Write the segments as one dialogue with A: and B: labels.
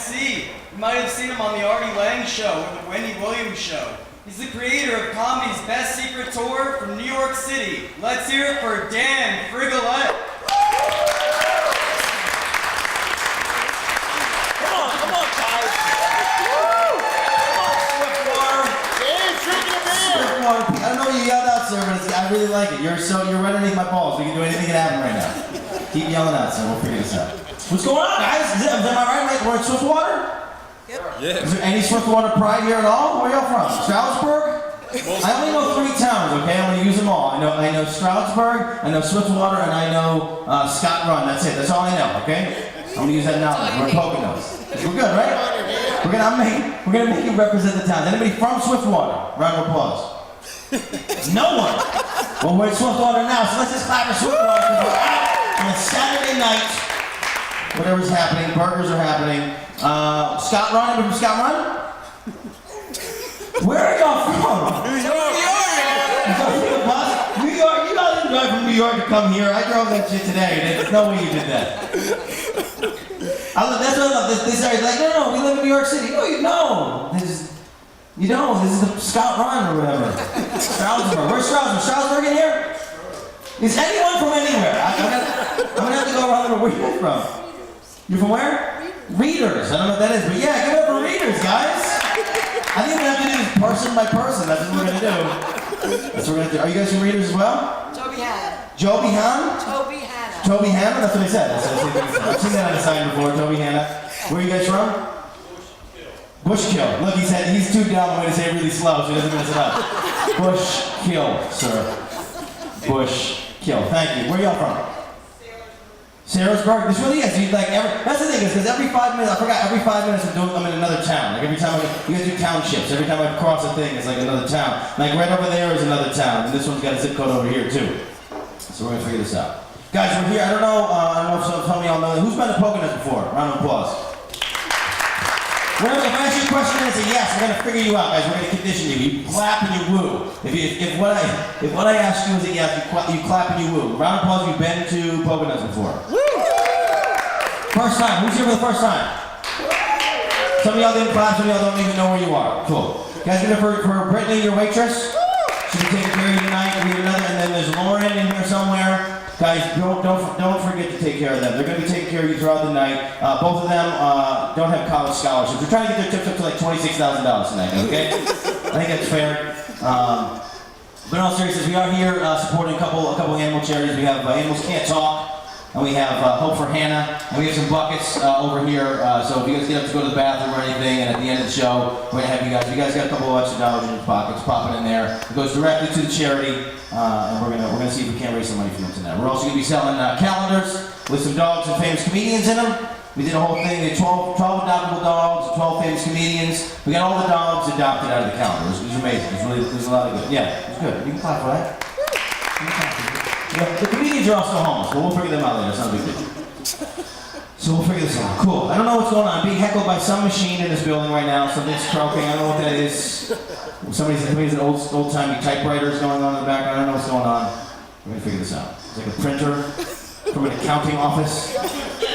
A: MC. You might have seen him on the Artie Lang Show or the Wendy Williams Show. He's the creator of comedy's Best Secret Tour from New York City. Let's hear it for Dan FRIGOLETTE.
B: Come on, guys. Come on, Swiftwater. Yeah, drinking a beer.
C: Swiftwater. I don't know what you yelled out, sir, but I really like it. You're right underneath my balls. We can do anything that happen right now. Keep yelling out, sir. We'll figure this out. What's going on, guys? Am I right? We're in Swiftwater?
B: Yep. Yeah.
C: Is there any Swiftwater pride here at all? Where are y'all from? Stroudsburg? I only know 3 towns, okay? I'm going to use them all. I know Stroudsburg, I know Swiftwater, and I know Scott Run. That's it. That's all I know, okay? I'm going to use that now. We're in Poconuts. We're good, right? We're gonna make you represent the towns. Anybody from Swiftwater? Round of applause. No one. Well, we're in Swiftwater now, so let's just clap for Swiftwater because we're out on a Saturday night. Whatever's happening, burgers are happening. Scott Run, anybody from Scott Run? Where are y'all from?
B: New York.
C: New York. You guys didn't drive from New York to come here. I drove that shit today. There's no way you did that. That's what I love. This are like, no, we live in New York City. No, you know. This is the Scott Run or whatever. Stroudsburg. Where's Stroudsburg? Stroudsburg in here? Is anyone from anywhere? I'm gonna have to go around where you're from. You're from where? Readers. I don't know what that is, but yeah, give it up for Readers, guys. I think we have to do this person by person. That's what we're gonna do. That's what we're gonna do. Are you guys from Readers as well?
D: Toby Hanna.
C: Joby Han?
D: Toby Hanna.
C: Toby Hanna? That's what I said. I've seen that on the sign before. Toby Hanna. Where are you guys from? Bushkill. Look, he's too down the way to say it really slow, so he doesn't mess it up. Bushkill, sir. Bushkill. Thank you. Where are y'all from? Sarahsburg? This really is. That's the thing is, because every 5 minutes, I'm in another town. Like every time you guys do townships. Every time I cross a thing, it's like another town. Like right over there is another town, and this one's got a zip code over here too. So we're gonna figure this out. Guys, we're here. I don't know if some of y'all know. Who's been to Poconuts before? Round of applause. If I ask you a question and it's a yes, we're gonna figure you out, guys. We're gonna condition you. You clap and you woo. If what I ask you is a yes, you clap and you woo. Round of applause. You've been to Poconuts before. Woo! First time. Who's here for the first time? Some of y'all didn't clap. Some of y'all don't even know where you are. Cool. Guys, give it for Brittany, your waitress. She'll be taking care of you tonight. We have another, and then there's Lauren in here somewhere. Guys, don't forget to take care of them. They're going to be taking care of you throughout the night. Both of them don't have college scholarships. We're trying to get their tips up to like $26,000 tonight, okay? I think that's fair. But in all seriousness, we are here supporting a couple animal charities. We have Animals Can't Talk, and we have Hope for Hannah, and we have some buckets over here. So if you guys get up to go to the bathroom or anything, and at the end of the show, we're going to have you guys. If you guys got a couple of extra dollars in your pockets, pop it in there. It goes directly to the charity. And we're gonna see if we can't raise some money for them tonight. We're also gonna be selling calendars with some dogs and famous comedians in them. We did a whole thing. We had 12 adoptable dogs, 12 famous comedians. We got all the dogs adopted out of the calendar. It was amazing. It was a lot of good. Yeah, it was good. You can clap for that. The comedians are also homeless, but we'll figure them out later. It's not a big deal. So we'll figure this out. Cool. I don't know what's going on. I'm being heckled by some machine in this building right now. Something's croaking. I don't know what that is. Somebody's an old-timey typewriters going on in the background. I don't know what's going on. We're gonna figure this out. It's like a printer from an accounting office.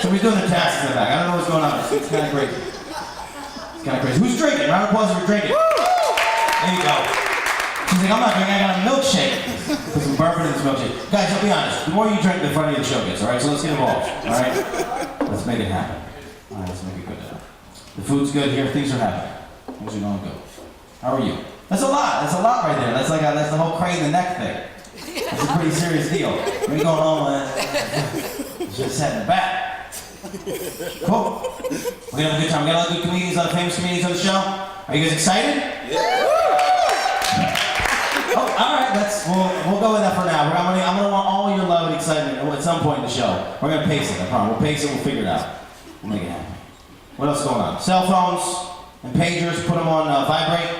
C: Somebody's doing their taxes in the back. I don't know what's going on. It's kind of crazy. It's kind of crazy. Who's drinking? Round of applause for drinking. There you go. She's like, I'm not drinking. I got a milkshake. Put some bourbon in this milkshake. Guys, I'll be honest. The more you drink, the funnier the show gets. All right. So let's get involved. All right. Let's make it happen. All right. Let's make it good now. The food's good here. Things are happening. Things are going good. How are you? That's a lot. That's a lot right there. That's the whole crane the neck thing. That's a pretty serious deal. When you're going home, just sat in the back. Cool. We're gonna have a good time. We got a lot of good comedians, a lot of famous comedians on the show. Are you guys excited? Yeah. Oh, all right. We'll go with that for now. I'm gonna want all your love and excitement at some point in the show. We're gonna pace it. I promise. We'll pace it. We'll figure it out. We'll make it happen. What else is going on? Cell phones and pagers. Put them on vibrate.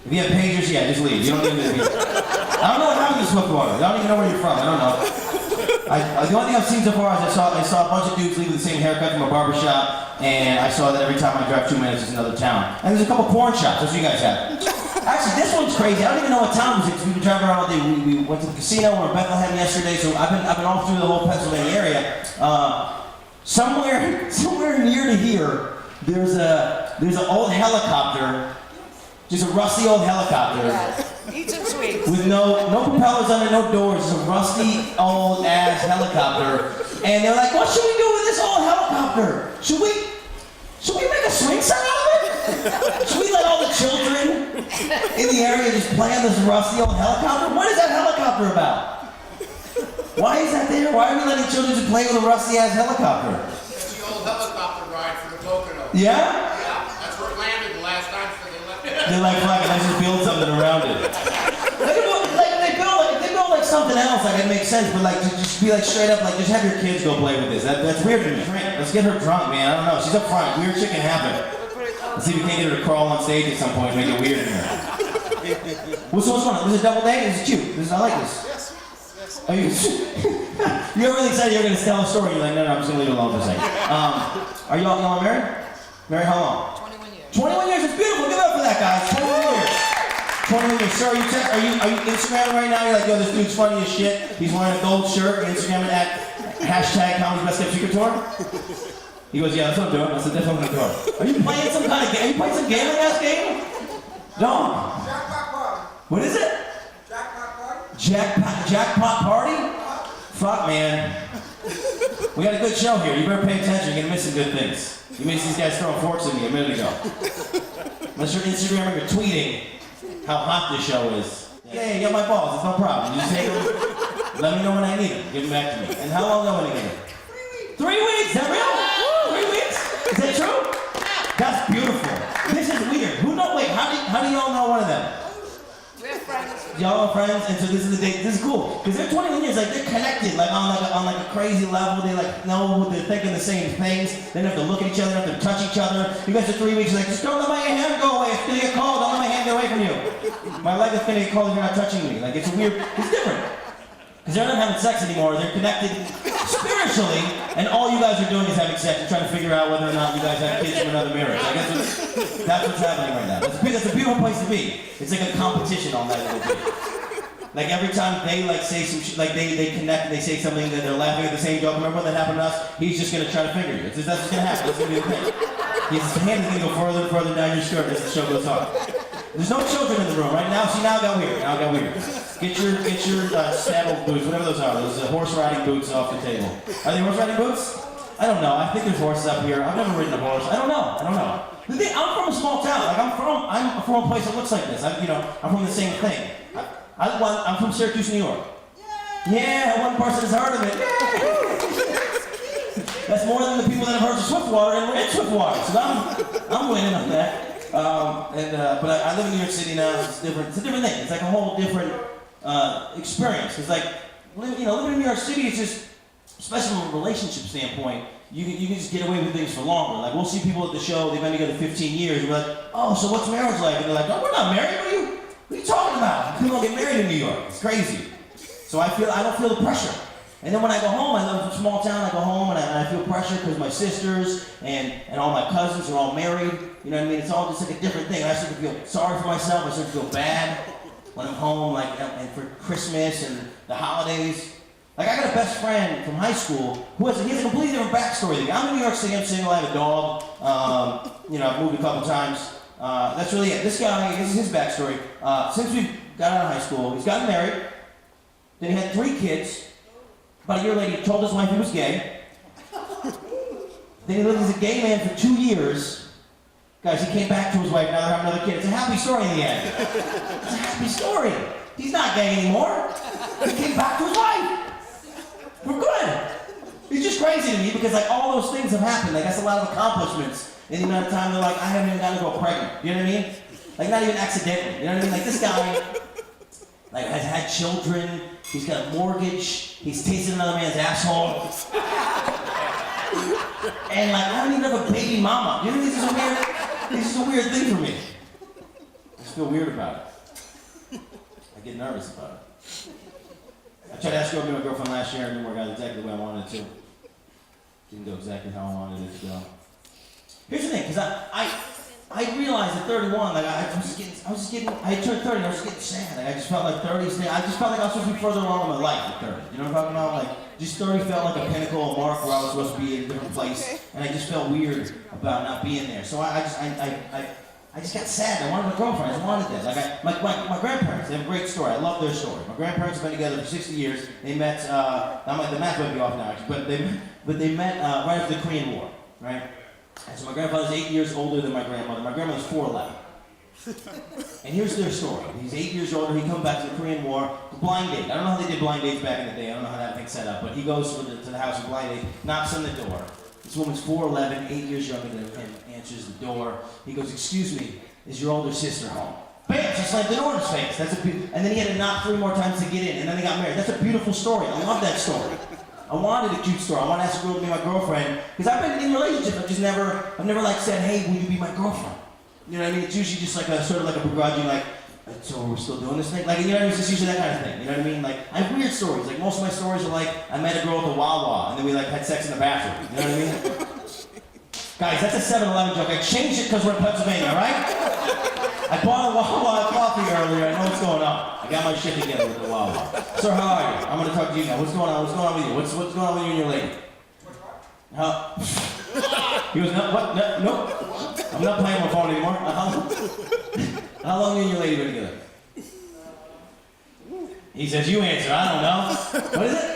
C: If you have pagers, yeah, just leave. You don't need to. I don't know what happened to Swiftwater. I don't even know where you're from. I don't know. The only thing I've seen so far is I saw a bunch of dudes leave with the same haircut from a barber shop, and I saw that every time I drive 2 minutes, it's another town. And there's a couple porn shops. That's what you guys have. Actually, this one's crazy. I don't even know what town it was. We've been driving around all day. We went to the casino. We were in Bethlehem yesterday, so I've been all through the whole Pennsylvania area. Somewhere near to here. there's an old helicopter, just a rusty old helicopter.
D: Yes. Eat some sweets.
C: With no propellers on it, no doors, just a rusty old ass helicopter. And they're like, what should we do with this old helicopter? Should we make a swing set out of it? Should we let all the children in the area just play on this rusty old helicopter? What is that helicopter about? Why is that there? Why are we letting children just play with a rusty ass helicopter?
B: It's the old helicopter ride for the Poconuts.
C: Yeah?
B: Yeah, that's where it landed the last time, so they left it.
C: They're like, fuck it, let's just build something around it. If they build like something else, like it makes sense, but like just be like straight up, like just have your kids go play with this. That's weird to me. Let's get her drunk, man. I don't know. She's up front. Weird shit can happen. Let's see if we can't get her to crawl on stage at some point and make it weird in here. What's going on? This is a double date? This is cute. I like this. Are you? You're really excited you're going to tell a story. You're like, no, I'm just going to leave it alone for a second. Are y'all married? Married how long?
D: 21 years.
C: 21 years, it's beautiful. Give it up for that, guys. 21 years. 21 years. Sir, are you Instagramming right now? You're like, yo, this dude's funny as shit. He's wearing a gold shirt. You're Instagramming at hashtag Comedy's Best Kept Secret Tour? He goes, yeah, that's what I'm doing. That's the difference I'm doing. Are you playing some kind of game? Are you playing some gambling ass game? No.
B: Jackpot party.
C: What is it? Jackpot party? Fuck, man. We got a good show here. You better pay attention. You're gonna miss some good things. You missed these guys throwing forks at me a minute ago. Unless you're Instagramming or tweeting how hot this show is. Yeah, you got my balls. It's no problem. You just take them. Let me know when I need them. Give them back to me. And how long do I need them? 3 weeks. Is that real? 3 weeks? Is that true? That's beautiful. This is weird. Who know? Wait. How do y'all know one of them?
D: We're friends.
C: Y'all are friends, and so this is the date. This is cool because they're 21 years, like they're connected, like on a crazy level. They like know they're thinking the same things. They don't have to look at each other, they don't have to touch each other. You guys are 3 weeks, like just don't let my hand go away. It's gonna get cold. Don't let my hand get away from you. My leg is gonna get cold if you're not touching me. Like it's weird. It's different because they're not having sex anymore. They're connected spiritually, and all you guys are doing is having sex and trying to figure out whether or not you guys have kids from another marriage. I guess that's what's happening right now. That's a beautiful place to be. It's like a competition on that little thing. Like every time they like say some shit, like they connect and they say something that they're laughing at the same joke. Remember when that happened to us? He's just gonna try to figure you. That's what's gonna happen. That's gonna be the thing. His hand is gonna go further and further down your skirt as the show goes on. There's no children in the room right now. See, now it got weird. Now it got weird. Get your saddle boots, whatever those are. Those horse riding boots off the table. Are they horse riding boots? I don't know. I think there's horses up here. I've never ridden a horse. I don't know. The thing, I'm from a small town. Like I'm from a place that looks like this. I'm from the same thing. I'm from Syracuse, New York. Yeah, one person has heard of it. That's more than the people that have heard of Swiftwater, and we're in Swiftwater. So I'm winning on that. But I live in New York City now. It's different. It's a different thing. It's like a whole different experience. It's like living in New York City is just, especially from a relationship standpoint, you can just get away with things for longer. Like we'll see people at the show. They've been together 15 years. We're like, oh, so what's marriage like? And they're like, oh, we're not married. What are you talking about? People don't get married in New York. It's crazy. So I don't feel the pressure. And then when I go home, I live in a small town, I go home and I feel pressure because my sisters and all my cousins are all married. You know what I mean? It's all just like a different thing. I start to feel sorry for myself. I start to feel bad when I'm home, like, and for Christmas and the holidays. Like I got a best friend from high school he has a completely different backstory than me. I'm in New York City, I'm single, I have a dog. I've moved a couple times. That's really it. This guy, this is his backstory. Since we got out of high school, he's gotten married. Then he had 3 kids. About a year later, he told his wife he was gay. Then he lived as a gay man for 2 years. Guys, he came back to his wife, now they're having another kid. It's a happy story in the end. It's a happy story. He's not gay anymore. He came back to his wife. We're good. It's just crazy to me because like all those things have happened. Like that's a lot of accomplishments in the amount of time they're like, I haven't even gotten to go pregnant. You know what I mean? Like not even accidentally. You know what I mean? Like this guy like has had children. He's got a mortgage. He's tasted another man's asshole. And like I don't even have a baby mama. You know, this is a weird thing for me. I just feel weird about it. I get nervous about it. I tried to ask you to be my girlfriend last year and it didn't work out exactly the way I wanted it to. Didn't go exactly how I wanted it to go. Here's the thing, because I realized at 31, like I turned 30, I was just getting sad. Like I just felt like 30, I just felt like I was supposed to be further along in my life at 30. You know what I'm talking about? Like, just 30 felt like a pinnacle, a mark where I was supposed to be in a different place, and I just felt weird about not being there. So I just got sad. I wanted a girlfriend. I just wanted that. Like my grandparents, they have a great story. I love their story. My grandparents have been together for 60 years. They met. The math might be off now, actually, but they met right after the Korean War, right? And so my grandfather's 8 years older than my grandmother. My grandmother's 4'11". And here's their story. He's 8 years older. He comes back to the Korean War. Blind date. I don't know how they did blind dates back in the day. I don't know how that thing's set up. But he goes to the house with blind date, knocks on the door. This woman's 4'11", 8 years younger than him, answers the door. He goes, "Excuse me, is your older sister home?" Bam! She slammed the door in his face. And then he had to knock 3 more times to get in. And then they got married. That's a beautiful story. I love that story. I wanted a cute story. I want to ask a girl to be my girlfriend. Because I've been in relationships. I've never like said, "Hey, will you be my girlfriend?" You know what I mean? It's usually just like a sort of like a begrudging, like, "So we're still doing this thing?" Like, you know what I mean? It's just usually that kind of thing. You know what I mean? Like, I have weird stories. Like, most of my stories are like, I met a girl at the Wawa, and then we like had sex in the bathroom. You know what I mean? Guys, that's a 7-Eleven joke. I changed it because we're in Pennsylvania, all right? I bought a Wawa coffee earlier. I know what's going on. I got my shit together with the Wawa. Sir, how are you? I'm going to talk to you now. What's going on? What's going on with you? What's going on with you and your lady? Huh? He goes, "No, what? No. I'm not playing my phone anymore." How long have you and your lady been together? He says, "You answer. I don't know." What is it?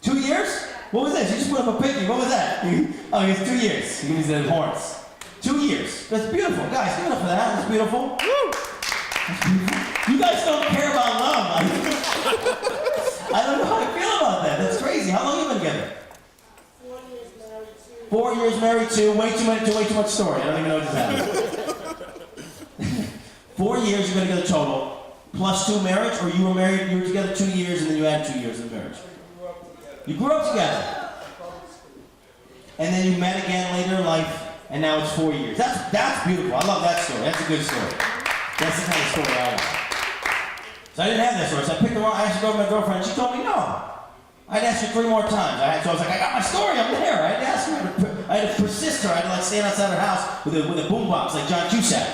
C: 2 years? What was this? You just put up a picture. What was that? Oh, it's 2 years. He gives me the horns. 2 years. That's beautiful. Guys, give it up for that. That's beautiful. Woo! That's beautiful. You guys don't care about love. I don't know how I feel about that. That's crazy. How long have you been together? 4 years married to. Way too much story. I don't even know what just happened. 4 years you've been together total, plus 2 marriage, or you were together 2 years and then you had 2 years of marriage? You grew up together. And then you met again later in life, and now it's 4 years. That's beautiful. I love that story. That's a good story. That's the kind of story I want. So I didn't have that story. So I asked to go with my girlfriend, and she told me no. I'd asked her 3 more times. So I was like, "I got my story, I'm there." I had to ask her. I had to persist her. I had to like stand outside her house with a boombox like John Cusack,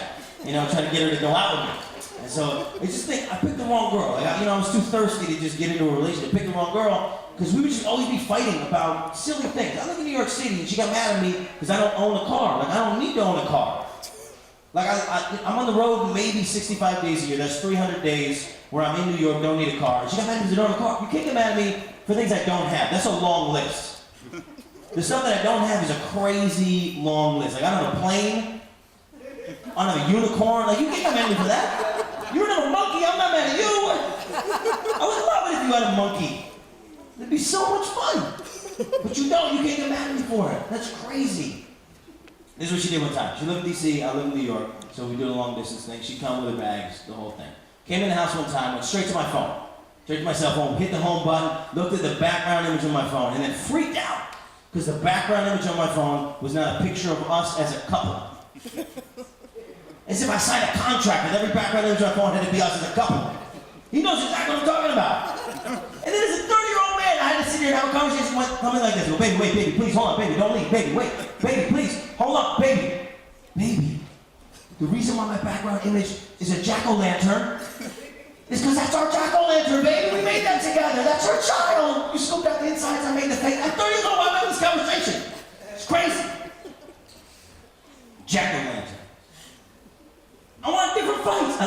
C: you know, trying to get her to go out with me. And so I just think I picked the wrong girl. Like, I was too thirsty to just get into a relationship. I picked the wrong girl because we would just always be fighting about silly things. I live in New York City, and she got mad at me because I don't own a car. Like, I don't need to own a car. Like, I'm on the road maybe 65 days a year. That's 300 days where I'm in New York, don't need a car. And she got mad at me because I don't own a car. You can't get mad at me for things I don't have. That's a long list. The stuff that I don't have is a crazy long list. Like, I don't have a plane. I don't have a unicorn. Like, you can't get mad at me for that. You don't have a monkey. I'm not mad at you. I would love it if you had a monkey. It'd be so much fun. But you don't. You can't get mad at me for it. That's crazy. This is what she did one time. She lived in D.C., I live in New York, so we did a long distance thing. She'd come with her bags, the whole thing. Came in the house one time, went straight to my phone. Straight to my cell phone, hit the home button, looked at the background image on my phone, and then freaked out. Because the background image on my phone was not a picture of us as a couple. As if I signed a contract and every background image on my phone had to be us as a couple. He knows exactly what I'm talking about. And then as a 30-year-old man, I had to sit here and have a conversation with something like this. Go, "Baby, wait, baby, please, hold on, baby, don't leave, baby, wait, baby, please, hold up, baby. Baby, the reason why my background image is a jack-o'-lantern is because that's our jack-o'-lantern, baby. We made that together. That's our child. You scooped out the insides, I made the face. I'm 30 years old, I'm having this conversation. It's crazy. Jack-o'-lantern. I want different fights. I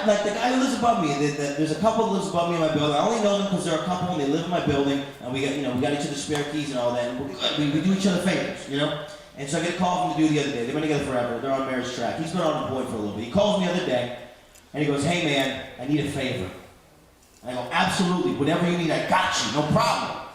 C: like the guy who lives above me. There's a couple that lives above me in my building. I only know them because they're a couple and they live in my building, and we got each other's spare keys and all that. And we're good. We do each other favors, you know. And so I get a call from the dude the other day. They've been together forever. They're on marriage track. He's been unemployed for a little bit. He calls me the other day, and he goes, "Hey man, I need a favor." And I go, "Absolutely, whatever you need, I got you, no problem."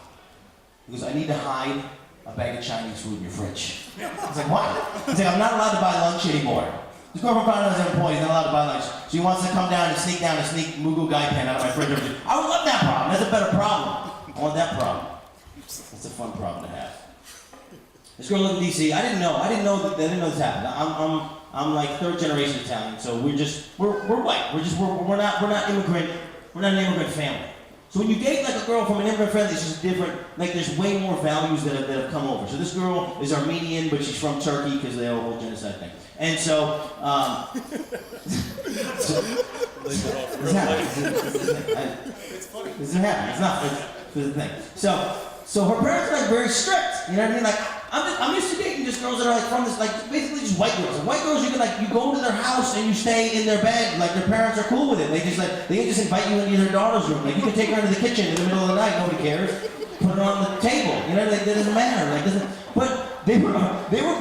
C: He goes, "I need to hide a bag of Chinese food in your fridge." I was like, "What?" He's like, "I'm not allowed to buy lunch anymore." His girlfriend found out as an employee, he's not allowed to buy lunch. So he wants to come down and sneak Mugu Gai pen out of my fridge. I would love that problem. That's a better problem. I want that problem. That's a fun problem to have. This girl lived in D.C. I didn't know this happened. I'm like 3rd generation Italian, so we're white. We're not an immigrant family. So when you date like a girl from an immigrant family, it's just different. Like there's way more values that have come over. So this girl is Armenian, but she's from Turkey because they have a whole genocide thing. And so, this isn't happening. It's not. It's the thing. So her parents are like very strict. You know what I mean? Like I'm used to dating just girls that are like from this, like basically just white girls. And white girls, you can like you go to their house and you stay in their bed. Like their parents are cool with it. They just invite you into their daughter's room. Like you can take her into the kitchen in the middle of the night. Nobody cares. Put her on the table. You know, like that doesn't matter. Like doesn't. But they were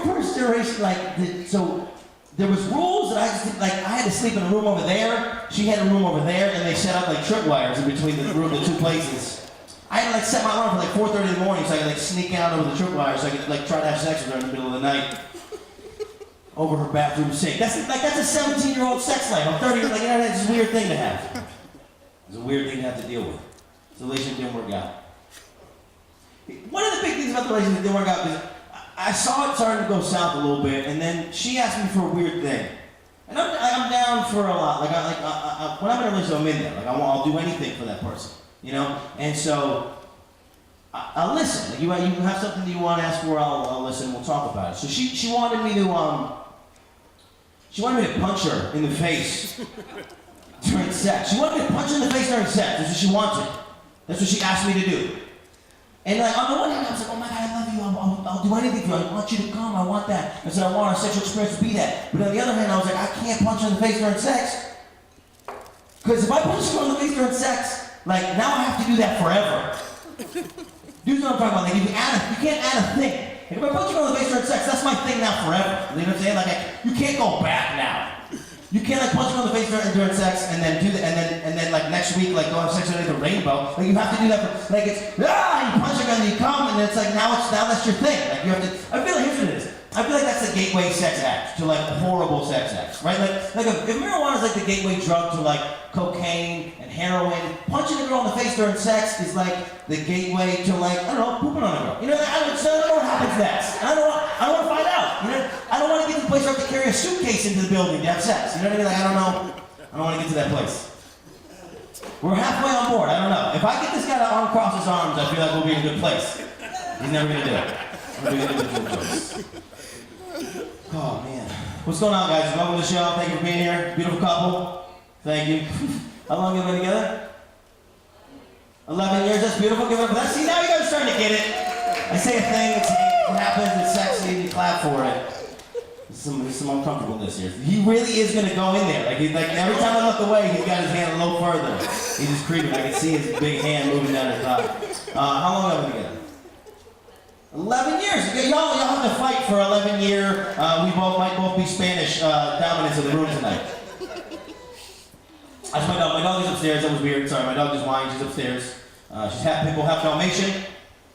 C: first generation. So. There was rules that I just like. I had to sleep in a room over there. She had a room over there, and they set up like tripwires in between the two places. I had to like set my alarm for like 4:30 in the morning so I could like sneak out over the tripwire so I could like try to have sex with her in the middle of the night over her bathroom sink. That's a 17-year-old sex life. I'm 30. Like, you know, that's a weird thing to have. It's a weird thing to have to deal with. So the relationship didn't work out. One of the big things about the relationship that didn't work out is I saw it starting to go south a little bit, and then she asked me for a weird thing. And I'm down for a lot. Like, when I'm in a relationship, I'm in there. Like, I'll do anything for that person, you know? And so, I'll listen. Like, you have something that you want to ask for, I'll listen, we'll talk about it. So she wanted me to punch her in the face during sex. She wanted me to punch her in the face during sex. That's what she wanted. That's what she asked me to do. And like, on the one hand, I was like, oh my God, I love you, I'll do anything for you, I want you to come, I want that. I said, I want our sexual experience to be that. But on the other hand, I was like, I can't punch her in the face during sex. Because if I punch her in the face during sex, like, now I have to do that forever. Do you know what I'm talking about? Like, you can't add a thing. Like, if I punch her in the face during sex, that's my thing now forever. You know what I'm saying? Like, you can't go back now. You can't like punch her in the face during sex and then do that and then like next week like go have sex with the rainbow. Like you have to do that for like it's you punch her and then you come and it's like now that's your thing. Like you have to I feel like here's what it is. I feel like that's the gateway sex act to like horrible sex acts, right? Like if marijuana is like the gateway drug to like cocaine and heroin, punching a girl in the face during sex is like the gateway to like I don't know pooping on a girl. You know I don't know what happens next. I don't want to find out. You know I don't want to get to the place where I have to carry a suitcase into the building to have sex. You know what I mean? Like I don't want to get to that place. We're halfway on board. I don't know. If I get this guy to uncross his arms, I feel like we'll be in a good place. He's never gonna do it. We're doing individual choice. Oh man. What's going on, guys? Welcome to the show. Thank you for being here. Beautiful couple. Thank you. How long have you been together? 11 years. That's beautiful. Give it up for that. See, now you guys are starting to get it. I say a thing, it happens, it's sexy, and you clap for it. There's some uncomfortableness here. He really is going to go in there. Like every time I look away, he's got his hand a little further. He's just creeping. I can see his big hand moving down his thigh. How long have we been together? 11 years. Y'all have to fight for 11 year. We might both be Spanish dominants in the room tonight. That's my dog. My dog is upstairs. That was weird. Sorry, my dog is whining. She's upstairs. She's half pitbull, half Dalmatian.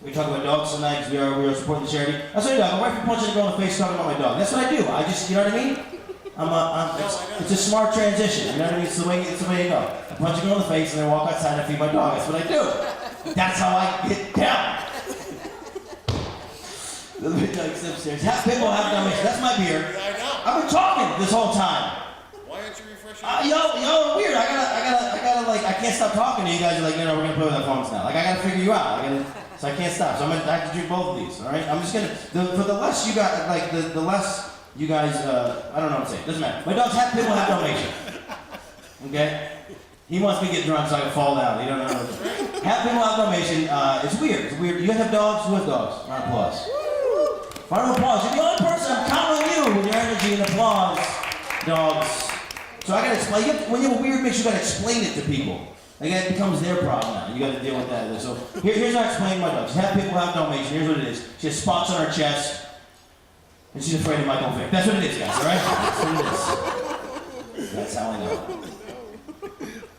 C: We talk about dogs tonight because we are supporting the charity. That's what I do. My wife punches a girl in the face talking about my dog. That's what I do. I just, you know what I mean? It's a smart transition. You know what I mean? It's the way you go. I punch a girl in the face and then walk outside and feed my dog. That's what I do. That's how I get down. Little bit dog's upstairs. Half pitbull, half Dalmatian. That's my beer.
B: I know.
C: I've been talking this whole time.
B: Why aren't you refreshing?
C: Y'all are weird. I gotta like, I can't stop talking to you guys. Are like, you know, we're gonna play with our phones now. Like, I gotta figure you out. So I can't stop. So I have to drink both of these. All right. I'm just gonna. For the less you got, like the less you guys. I don't know what to say. Doesn't matter. My dog's half pitbull, half Dalmatian. Okay. He wants me to get drunk so I can fall down. You don't know. Half pitbull, half Dalmatian. It's weird. It's weird. You guys have dogs? Who has dogs? Round of applause. Round of applause. You're the only person. I'm counting on you with your energy and applause. Dogs. So I gotta explain. When you have a weird mix, you gotta explain it to people. Like that becomes their problem now. You got to deal with that. So here's how I explain my dog. She's half pitbull, half Dalmatian. Here's what it is. She has spots on her chest, and she's afraid of Michael Vick. That's what it is, guys. All right? That's what it is. That's how I know.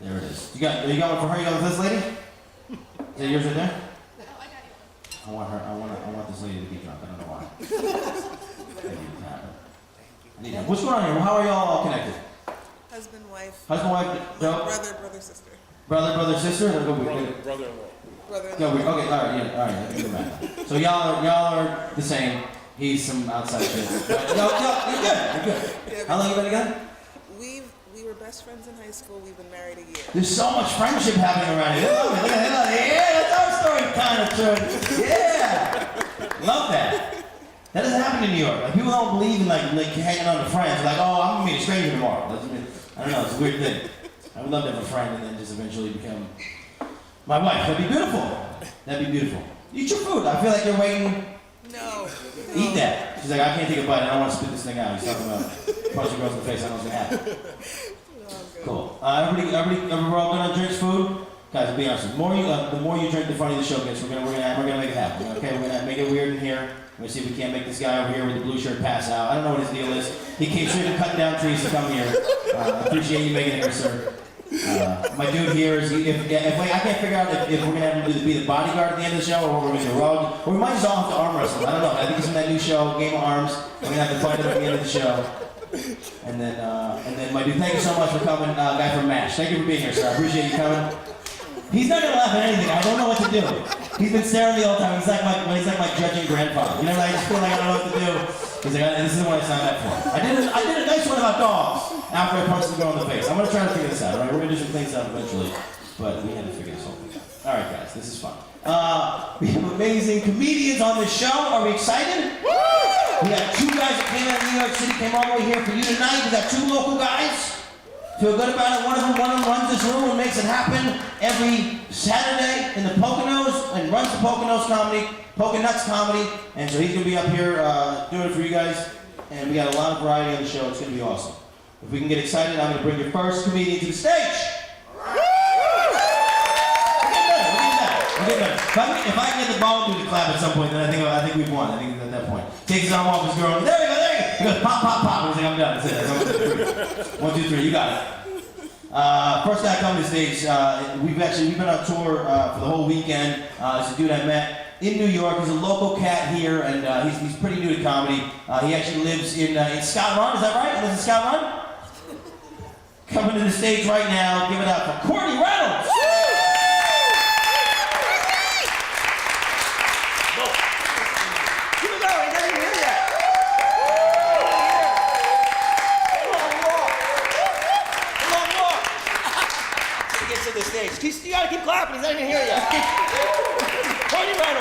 C: There it is. You got one for her? You got one for this lady? Is that yours right there?
D: No, I got you.
C: I want this lady to be drunk. I don't know why. I need that. What's going on here? How are y'all all connected?
E: Husband, wife.
C: Husband, wife, no?
E: Brother, sister.
C: Brother, sister?
B: Brother-in-law.
E: Brother-in-law.
C: Go weird. Okay, all right. I can do that. So y'all are the same. He's some outside shit. You're good.
E: Yeah,
C: How long you been together?
E: we were best best friends in high school. We've been married a year.
C: There's so much friendship happening around here. Look at that. Yeah, that's our story, kind of true. Yeah. Love that. That doesn't happen in New York. Like, people don't believe in like hanging on to friends. Like, oh, I'm gonna meet a stranger tomorrow. I don't know, it's a weird thing. I would love to have a friend and then just eventually become my wife. That'd be beautiful. That'd be beautiful. Eat your food. I feel like you're waiting.
E: No.
C: Eat that. She's like, I can't take a bite. I don't want to spit this thing out. He's talking about punching girls in the face. I don't know what's gonna happen. Cool. We're all good on drinks, food. Guys, to be honest, the more you drink, the funnier the show gets. We're gonna make it happen. Okay, we're gonna make it weird in here. We're gonna see if we can't make this guy over here with the blue shirt pass out. I don't know what his deal is. He came straight from cutting down trees to come here. I appreciate you making it here, sir. My dude here is, I can't figure out if we're gonna have him be the bodyguard at the end of the show, or we're gonna do Rug, or we might just all have to arm wrestle. I don't know. I think it's in that new show, Game of Arms. We're gonna have to fight him at the end of the show. And then my dude, thank you so much for coming, guy from MASH. Thank you for being here, sir. I appreciate you coming. He's not gonna laugh at anything. I don't know what to do. He's been staring at me all the time. He's like my judging grandfather. You know, I just feel like I don't know what to do. He's like, this is what I signed up for. I did a nice one about dogs after I punched the girl in the face. I'm gonna try to figure this out. All right, we're gonna do some things out eventually, but we had to figure this whole thing out. All right, guys, this is fun. We have amazing comedians on this show. Are we excited? Woo! We got two guys that came out of New York City, came all the way here for you tonight. We got two local guys. Feel good about it. One of them runs this room and makes it happen every Saturday in the Poconuts and runs the Poconuts comedy. And so he's gonna be up here doing it for you guys. And we got a lot of variety on the show. It's gonna be awesome. If we can get excited, I'm gonna bring your first comedian to the stage. We'll get better. If I can get the ball through the clap at some point, then I think we've won. I think at that point. Takes his arm off his girl. There you go. He goes pop, pop, pop. He's like, I'm done. That's it. 1, 2, 3. You got it. First guy coming to the stage. We've been on tour for the whole weekend. It's a dude I met in New York. He's a local cat here, and he's pretty new to comedy. He actually lives in Scott Run. Is that right? He lives in Scott Run. Coming to the stage right now. Give it up for Courtney Reynolds.
B: You gotta keep clapping, he's not even here yet. Courtney Reynolds.